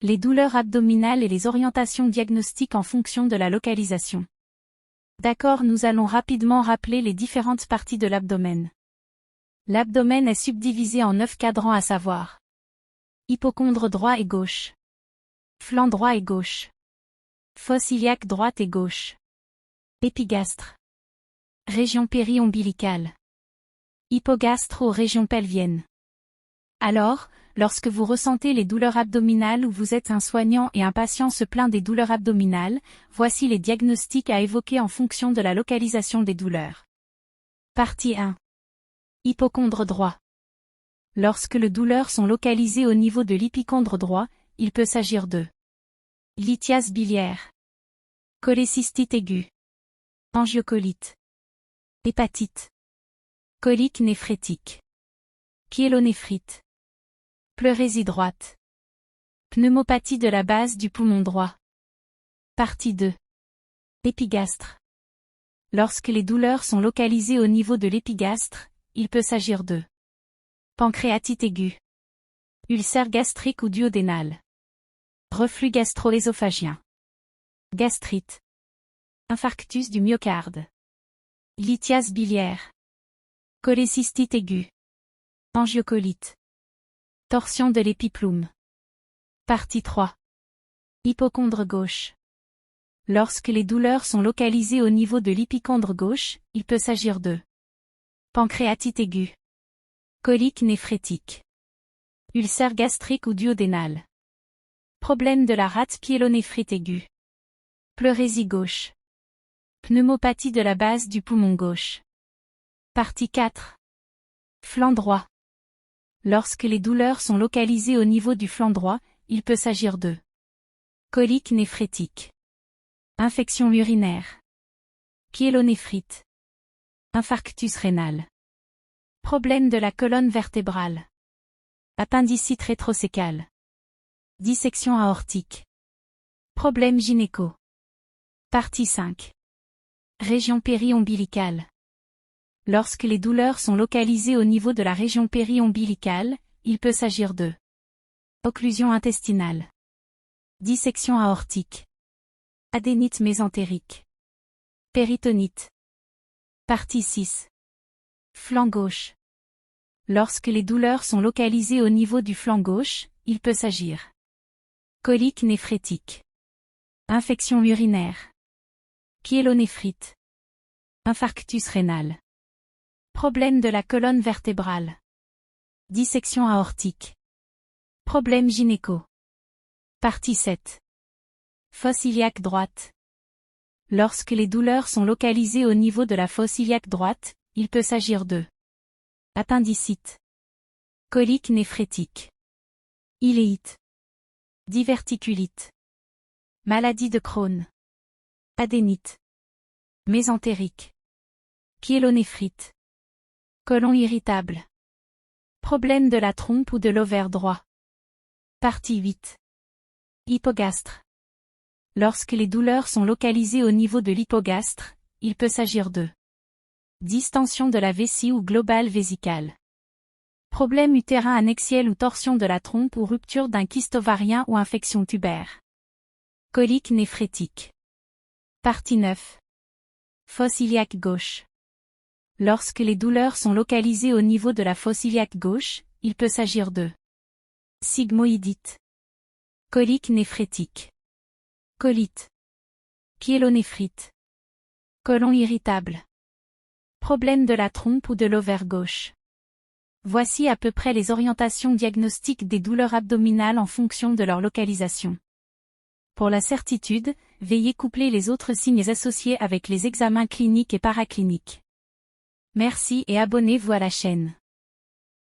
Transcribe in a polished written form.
Les douleurs abdominales et les orientations diagnostiques en fonction de la localisation. D'accord, nous allons rapidement rappeler les différentes parties de l'abdomen. L'abdomen est subdivisé en 9 cadrans à savoir: hypocondre droit et gauche, flanc droit et gauche, fosse iliaque droite et gauche, épigastre, région péri-ombilicale, hypogastre ou région pelvienne. Alors, lorsque vous ressentez les douleurs abdominales ou vous êtes un soignant et un patient se plaint des douleurs abdominales, voici les diagnostics à évoquer en fonction de la localisation des douleurs. Partie 1. Hypocondre droit. Lorsque les douleurs sont localisées au niveau de l'hypocondre droit, il peut s'agir de lithiase biliaire, cholécystite aiguë, angiocolite, hépatite, colique néphrétique, pyélonéphrite, pleurésie droite, pneumopathie de la base du poumon droit. Partie 2. Épigastre. Lorsque les douleurs sont localisées au niveau de l'épigastre, il peut s'agir de pancréatite aiguë, ulcère gastrique ou duodénal, reflux gastro-œsophagien, gastrite, infarctus du myocarde, lithiase biliaire, cholécystite aiguë, angiocolite, torsion de l'épiplume. Partie 3. Hypocondre gauche. Lorsque les douleurs sont localisées au niveau de l'hypocondre gauche, il peut s'agir de pancréatite aiguë, colique néphrétique, ulcère gastrique ou duodénal, problème de la rate pyélonéphrite aiguë, pleurésie gauche, pneumopathie de la base du poumon gauche. Partie 4. Flanc droit. Lorsque les douleurs sont localisées au niveau du flanc droit, il peut s'agir de colique néphrétique, infection urinaire, pyélonéphrite, infarctus rénal, problème de la colonne vertébrale, appendicite rétrocécale, dissection aortique, problème gynéco. Partie 5. Région péri-ombilicale. Lorsque les douleurs sont localisées au niveau de la région péri-ombilicale, il peut s'agir de occlusion intestinale, dissection aortique, adénite mésentérique, péritonite. Partie 6. Flanc gauche. Lorsque les douleurs sont localisées au niveau du flanc gauche, il peut s'agir colique néphrétique, infection urinaire, pyélonéphrite, infarctus rénal, problème de la colonne vertébrale, dissection aortique, problème gynéco. Partie 7. Fosse iliaque droite. Lorsque les douleurs sont localisées au niveau de la fosse iliaque droite, il peut s'agir de appendicite, colique néphrétique, iléite, diverticulite, maladie de Crohn, adénite, mésentérique, pyélonéphrite, côlon irritable, problème de la trompe ou de l'ovaire droit. Partie 8. Hypogastre. Lorsque les douleurs sont localisées au niveau de l'hypogastre, il peut s'agir de distension de la vessie ou globale vésicale, problème utérin annexiel ou torsion de la trompe ou rupture d'un kyste ovarien ou infection tubaire, colique néphrétique. Partie 9. Fosse iliaque gauche. Lorsque les douleurs sont localisées au niveau de la fosse iliaque gauche, il peut s'agir de sigmoïdite, colique néphrétique, colite, pyélonéphrite, côlon irritable, problème de la trompe ou de l'ovaire gauche. Voici à peu près les orientations diagnostiques des douleurs abdominales en fonction de leur localisation. Pour la certitude, veillez coupler les autres signes associés avec les examens cliniques et paracliniques. Merci et abonnez-vous à la chaîne.